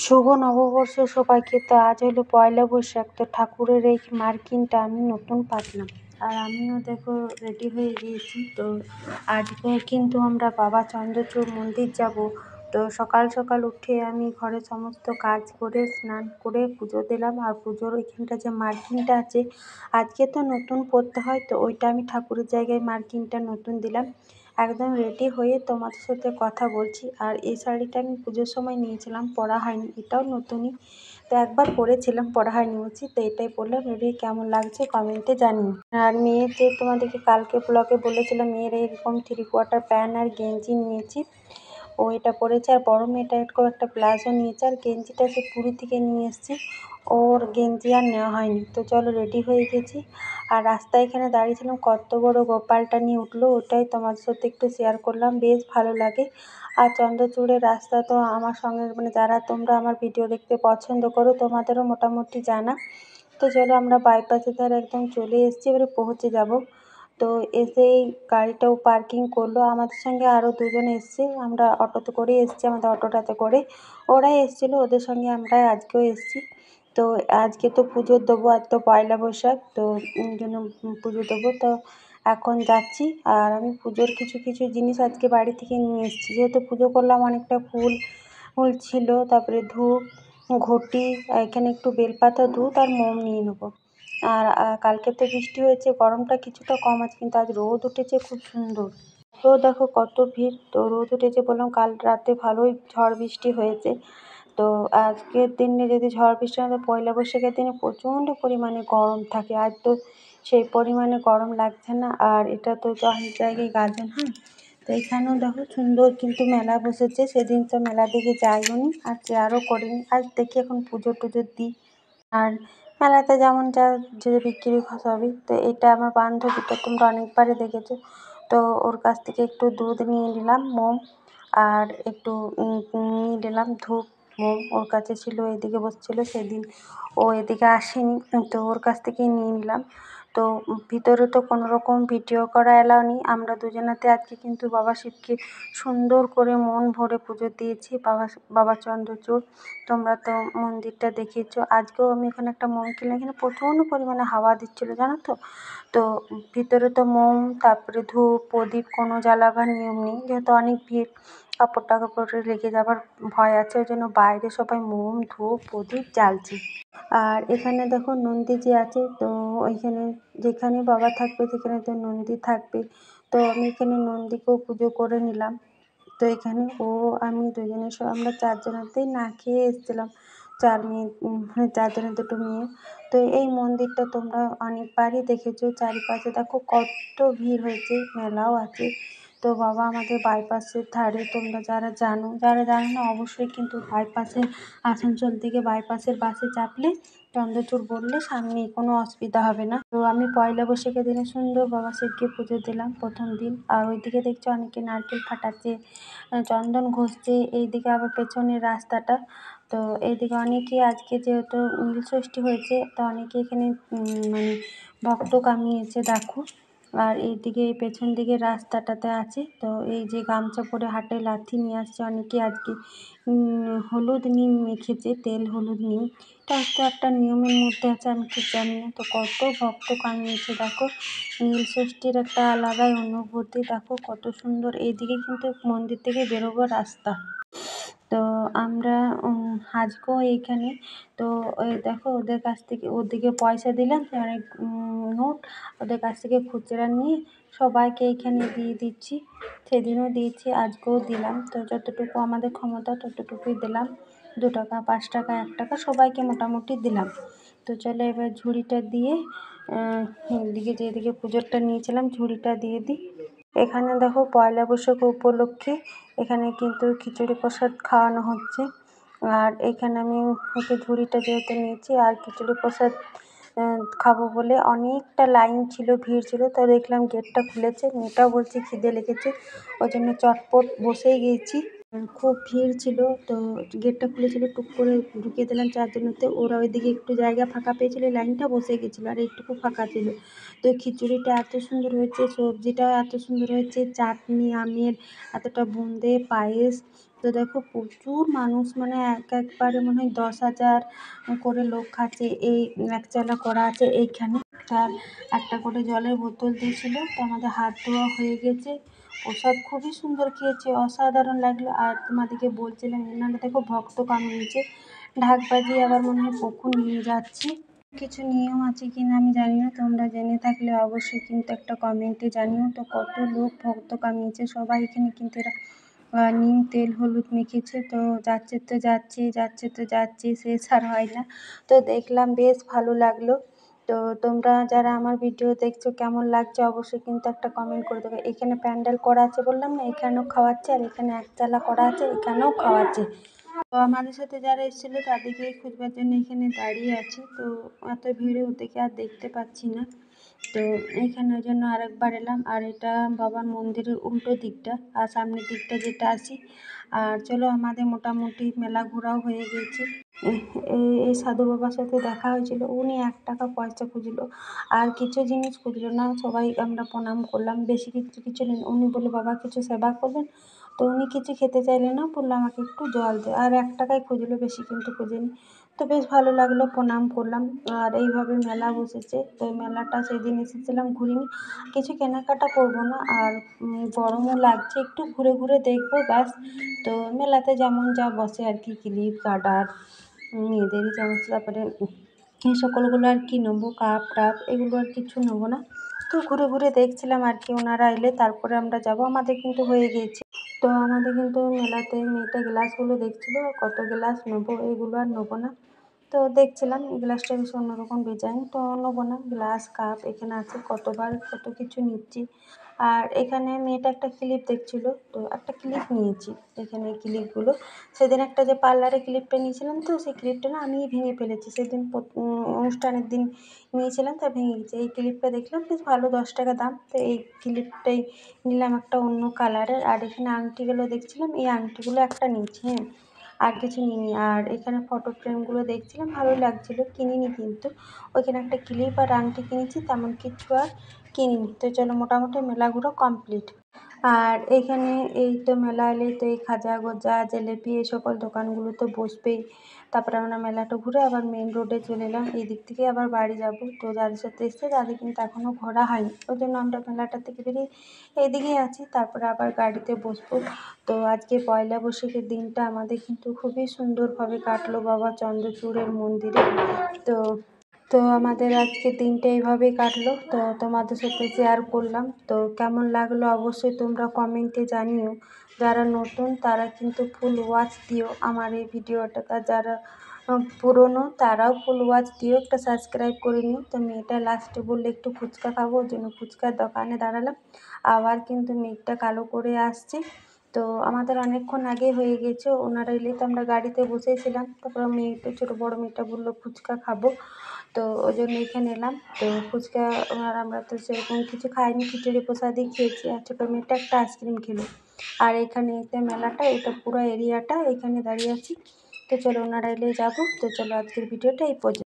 শুভ নববর্ষ সবাইকে। তো আজ হলো পয়লা বৈশাখ। তো ঠাকুরের এই মার্কিনটা আমি নতুন পাতলাম, আর আমিও দেখো রেডি হয়ে গিয়েছি। তো আজকেও কিন্তু আমরা বাবা চন্দ্রচূড় মন্দির যাব। তো সকাল সকাল উঠে আমি ঘরে সমস্ত কাজ করে স্নান করে পুজো দিলাম। আর পুজোর ওইখানটা যে মার্কিনটা আছে আজকে তো নতুন পরতে হয়, তো ওইটা আমি ঠাকুরের জায়গায় মার্কিনটা নতুন দিলাম। একদম রেডি হয়ে তোমাদের সাথে কথা বলছি। আর এই শাড়িটা আমি পুজোর সময় নিয়েছিলাম, পরা হয়নি, এটাও নতুনই। তো একবার পরেছিলাম, পরা হয়নি বলছি। তো এটাই পরলাম, রেডি কেমন লাগছে কমেন্টে জানিও। আর মেয়ের যে তোমাদেরকে কালকে ব্লগে বলেছিলাম, মেয়ের এরকম 3/4 প্যান্ট আর গেঞ্জি নিয়েছি, ও এটা পরেছে। আর বড় মেয়েটা এরকম একটা প্লাজো নিয়েছে, আর গেঞ্জিটা সে পুরী থেকে নিয়ে এসেছি, ওর গেঞ্জি আর নেওয়া হয়নি। তো চলো রেডি হয়ে গেছি। আর রাস্তায় এখানে দাঁড়িয়েছিলাম, কত বড় গোপালটা নিয়ে উঠলো, ওটাই তোমাদের সাথে একটু শেয়ার করলাম, বেশ ভালো লাগে। আর চন্দ্রচূড়ের রাস্তা তো আমার সঙ্গে যারা তোমরা আমার ভিডিও দেখতে পছন্দ করো তোমাদেরও মোটামুটি জানা। তো চলো আমরা বাইপাসের ধারে একদম চলে এসেছি, এবারে পৌঁছে যাব। তো এসেই গাড়িটাও পার্কিং করলো, আমাদের সঙ্গে আরও দুজন এসছে, আমরা অটোতে করে এসেছি, আমাদের অটোটাতে করে। ওরাই এসেছিলো, ওদের সঙ্গে আমরা আজকেও এসেছি। তো আজকে তো পুজো দেবো, আজ তো পয়লা বৈশাখ, তো জন্য পুজো দেবো। তো এখন যাচ্ছি। আর আমি পুজোর কিছু কিছু জিনিস আজকে বাড়ি থেকে নিয়ে এসেছি, যেহেতু পুজো করলাম, অনেকটা ফুল ফুল ছিল, তারপরে ধূপ, ঘটি, এখানে একটু বেলপাতা, দুধ আর মোম নিয়ে নেবো। আর কালকে তো বৃষ্টি হয়েছে, গরমটা কিছুটা কম আছে, কিন্তু আজ রোদ উঠেছে খুব সুন্দর। তো দেখো কত ভিড়। তো রোদ উঠেছে বললাম, কাল রাতে ভালোই ঝড় বৃষ্টি হয়েছে। তো আজকের দিনে যদি ঝড় বৃষ্টি না হয়, পয়লা বৈশাখের দিনে প্রচণ্ড পরিমাণে গরম থাকে। আজ তো সেই পরিমাণে গরম লাগছে না। আর এটা তো অনেক জায়গায় গাজন হয়। তো এখানেও দেখো সুন্দর কিন্তু মেলা বসেছে, সেদিন তো মেলা দিকে যাইও নি, আর চেয়ারও করিনি। আজ দেখি এখন পুজো টুজো দিই। আর মেলাতে যেমন যা যে বিক্রি সবই। তো এটা আমার বান্ধবীটা, তোমরা অনেকবারই দেখেছো। তো ওর কাছ থেকে একটু দুধ নিয়ে নিলাম, মোম, আর একটু নিয়ে নিলাম ধূপ, মোম। ওর কাছে ছিল, এদিকে বসছিলো সেদিন, ও এদিকে আসেনি, তো ওর কাছ থেকেই নিয়ে নিলাম। তো ভিতরে তো কোনো রকম ভিডিও করা এলাও নেই, আমরা দুজনাতে আজকে কিন্তু বাবা শিবকে সুন্দর করে মন ভরে পুজো দিয়েছি। বাবা চন্দ্রচূড়, তোমরা তো মন্দিরটা দেখেছো। আজকেও আমি এখানে একটা মোম কিনলাম, এখানে প্রচণ্ড পরিমাণে হাওয়া দিচ্ছিলো, জানো তো। তো ভিতরে তো মোম, তারপরে ধূপ প্রদীপ কোনো জ্বালাবার নিয়ম নেই, যেহেতু অনেক ভিড়, কাপড় টাপড়ে লেগে যাবার ভয় আছে, ওই জন্য বাইরে সবাই মোম ধূপ প্রদীপ জ্বালছে। আর এখানে দেখো নন্দী যে আছে, তো ওইখানে যেখানে বাবা থাকবে সেখানে তো নন্দী থাকবে। তো আমি এখানে নন্দীকেও পুজো করে নিলাম। তো এখানে ও আমি দুজনে আমরা চারজনাতেই না খেয়ে এসেছিলাম, চারজনের দুটো মেয়ে। তো এই মন্দিরটা তোমরা অনেকবারই দেখেছো, চারিপাশে দেখো কত ভিড় হয়েছে, মেলাও আছে। তো বাবা আমাদের বাইপাসের ধারে, তোমরা যারা জানো, যারা জানো না অবশ্যই কিন্তু বাইপাসের, আসানসোল থেকে বাইপাসের বাসে চাপলে চন্দ্রচূড় বললে সামনেই, কোনো অসুবিধা হবে না। তো আমি পয়লা বৈশাখের দিনে সুন্দর বাবা শিবকে পুজো দিলাম প্রথম দিন। আর ওইদিকে দেখছো অনেকে নারকেল ফাটাচ্ছে, চন্দন ঘষছে, এইদিকে আবার পেছনের রাস্তাটা। তো এইদিকে অনেকে আজকে যেহেতু নীলষষ্ঠী হয়েছে, তো অনেকে এখানে মানে ভক্ত কামিয়েছে দেখো। আর এইদিকে পেছন দিকে রাস্তাটাতে আছে, তো এই যে গামছা পরে হাতে লাঠি নিয়ে আসছে অনেকে আজকে, হলুদ নিম মেখেছে, তেল হলুদ নিম, এটা হয়তো একটা নিয়মের মধ্যে আছে, আমি ঠিক জানি না। তো কত ভক্ত কামিয়েছে দেখো, নীলষষ্ঠীর একটা আলাদাই অনুভূতি, দেখো কত সুন্দর। এইদিকে কিন্তু মন্দির থেকে বেরোবার রাস্তা। তো আমরা আজকেও এইখানে, তো ওই দেখো ওদের কাছ থেকে, ওদিকে পয়সা দিলাম, অনেক নোট, ওদের কাছ থেকে খুচরা নিয়ে সবাইকে এইখানে দিয়ে দিচ্ছি। সেদিনও দিয়েছি, আজকেও দিলাম। তো যতটুকু আমাদের ক্ষমতা ততটুকুই দিলাম, 2 টাকা 5 টাকা 1 টাকা সবাইকে মোটামুটি দিলাম। তো চলো এবার ঝুড়িটা দিয়ে এদিকে যেদিকে পুজোরটা নিয়েছিলাম ঝুড়িটা দিয়ে দিই। এখানে দেখো পয়লা বৈশাখ উপলক্ষে এখানে কিন্তু খিচুড়ি প্রসাদ খাওয়ানো হচ্ছে। আর এখানে আমি হচ্ছে ঝুড়িটা যেহেতু নিয়েছি, আর খিচুড়ি প্রসাদ খাবো বলে অনেকটা লাইন ছিল, ভিড় ছিল। তো দেখলাম গেটটা খুলেছে, মেয়েটাও বলছে খিদে লেগেছে, ওই জন্য চটপট বসেই গিয়েছি। খুব ভিড় ছিল, তো গেটটা খুলেছিল, টুক করে ঢুকিয়ে দিলাম চারজনেতে। ওরা ওইদিকে একটু জায়গা ফাঁকা পেয়েছিল, লাইনটা বসে গেছিলো, আর এইটুকু ফাঁকা ছিল। তো খিচুড়িটা এত সুন্দর হয়েছে, সবজিটাও এত সুন্দর হয়েছে, চাটনি, আমের এতটা বোঁদে, পায়েস, তো দেখো প্রচুর মানুষ, মানে একবারে মনে হয় 10,000 করে লোক খাচ্ছে। এই একচালা করা আছে এইখানে, তার একটা করে জলের বোতল দিয়েছিল। তো আমাদের হাত ধোয়া হয়ে গেছে। প্রসাদ খুবই সুন্দর খেয়েছে, অসাধারণ লাগলো। আর তোমাদেরকে বলছিলাম এনারা দেখো ভক্ত কামিয়েছে, ঢাক বাজিয়ে আবার মনে হয় পুকুর নিয়ে যাচ্ছে। কিছু নিয়ম আছে কিনা আমি জানি না, তোমরা জেনে থাকলে অবশ্যই কিন্তু একটা কমেন্টে জানিও। তো কত লোক ভক্ত কামিয়েছে, সবাই এখানে কিন্তু এরা নিম তেল হলুদ মেখেছে। তো যাচ্ছে তো যাচ্ছে, যাচ্ছে তো যাচ্ছে, শেষ আর হয় না। তো দেখলাম বেশ ভালো লাগলো। তো তোমরা যারা আমার ভিডিও দেখছো কেমন লাগছে অবশ্যই কিন্তু একটা কমেন্ট করে দেবে। এখানে প্যান্ডেল করা আছে বললাম না, এখানেও খাওয়াচ্ছে, আর এখানে একচালা করা আছে, এখানেও খাওয়াচ্ছে। তো আমাদের সাথে যারা এসেছিলো তাদেরকেই খুঁজবার জন্য এখানে দাঁড়িয়ে আছি। তো এত ভিড়ে ওদেরকে আর দেখতে পাচ্ছি না। তো এইখানে ওই জন্য আরেকবার এলাম। আর এটা বাবার মন্দিরের উল্টো দিকটা, আর সামনের দিকটা যেটা আছি। আর চলো আমাদের মোটামুটি মেলা ঘোরাও হয়ে গেছে। এই সাধু বাবার সাথে দেখা হয়েছিল, উনি 1 টাকা পয়সা খুঁজলো, আর কিছু জিনিস খুঁজলো না। সবাই আমরা প্রণাম করলাম, বেশি কিছু নেই। উনি বলে বাবা কিছু সেবা করবেন, তো উনি কিছু খেতে চাইলেন না, বললো আমাকে একটু জল দে, আর 1 টাকাই খুঁজলো, বেশি কিন্তু খুঁজেনি। তো বেশ ভালো লাগলো, প্রণাম করলাম। আর এইভাবে মেলা বসেছে। তো মেলাটা সেদিন এসেছিলাম ঘুরিনি, কিছু কেনাকাটা করবো না। আর গরমও লাগছে, একটু ঘুরে ঘুরে দেখবো ব্যাস। তো মেলাতে যেমন যা বসে আর কি, ক্লিপ গার্ডার, মেয়েদেরই সমস্ত, তারপরে এই সকলগুলো আর কি নেবো, কাপ টাপ এগুলো আর কিছু নেবো না। তো ঘুরে ঘুরে দেখছিলাম আর কি, ওনারা এলে তারপরে আমরা যাব। আমাদের কিন্তু হয়ে গিয়েছে। তো আমাদের কিন্তু মেলাতে মেয়েটা গ্লাসগুলো দেখছিল, কত গ্লাস নেবো, এগুলো আর নেবো না। তো দেখছিলাম এই গ্লাসটা বেশ অন্যরকম ডিজাইন, তো নেবো না। গ্লাস কাপ এখানে আছে, কতবার কত কিছু নিচ্ছি। আর এখানে মেয়েটা একটা ক্লিপ দেখছিল, তো একটা ক্লিপ নিয়েছি। এখানে এই ক্লিপগুলো সেদিন একটা যে পার্লারে ক্লিপটা নিয়েছিলাম, তো সেই ক্লিপটা না আমিই ভেঙে ফেলেছি সেদিন। অনুষ্ঠানের দিন নিয়েছিলাম, তা ভেঙে গেছে। এই ক্লিপটা দেখলাম বেশ ভালো, 10 টাকা দাম। তো এই ক্লিপটাই নিলাম, একটা অন্য কালারের। আর এখানে আংটিগুলো দেখছিলাম, এই আংটিগুলো একটা নিয়েছি, হ্যাঁ, আর কিছু নিইনি। আর এখানে ফটো ফ্রেমগুলো দেখছিলাম, ভালোই লাগছিলো, কিনিনি কিন্তু। ওইখানে একটা ক্লিপ আর আংটি কিনেছি, তেমন কিছু আর কিনিনি। তো চলো মোটামুটি মেলা ঘোরা কমপ্লিট। আর এখানে এই তো মেলা এলে তো এই খাজা গজা জিলিপি এই সকল দোকানগুলো তো বসবেই। তারপরে আমরা মেলাটা ঘুরে আবার মেন রোডে চলে এলাম, এই দিক থেকে আবার বাড়ি যাব। তো যাদের সাথে এসছে তাদের কিন্তু এখনও ঘোরা হয়নি, ওই জন্য আমরা মেলাটা থেকে বেরিয়ে এইদিকেই আছি। তারপরে আবার গাড়িতে বসবো। তো আজকে পয়লা বৈশাখের দিনটা আমাদের কিন্তু খুবই সুন্দরভাবে কাটলো বাবা চন্দ্রচূড়ের মন্দিরে। তো তো আমাদের আজকের দিনটা এইভাবেই কাটলো। তো তোমাদের সাথে শেয়ার করলাম। তো কেমন লাগলো অবশ্যই তোমরা কমেন্টে জানিও। যারা নতুন তারা কিন্তু ফুল ওয়াচ দিও আমার এই ভিডিওটা, আর যারা পুরনো তারাও ফুল ওয়াচ দিও, একটা সাবস্ক্রাইব করে নিও। তো মেয়েটা লাস্টে বললে একটু ফুচকা খাবো, ওই জন্য ফুচকার দোকানে দাঁড়ালাম। আবার কিন্তু মেঘটা কালো করে আসছে। তো আমাদের অনেকক্ষণ আগে হয়ে গেছে, ওনারা এলে তো আমরা গাড়িতে বসেছিলাম। তারপর মেয়েটা, ছোটো বড়ো মেয়েটা বললো ফুচকা খাবো, তো ওই জন্য এখানে এলাম। তো ফুচকা আর আমরা তো সেরকম কিছু খাইনি, খিচুড়ি প্রসাদই খেয়েছি। আর ছোটো মেয়েটা একটা আইসক্রিম খেলো। আর এখানে এতে মেলাটা, এটা পুরো এরিয়াটা এখানে দাঁড়িয়ে আছি। তো চলো ওনারা এলে যাবো। তো চলো আজকের ভিডিওটা এই পর্যন্ত।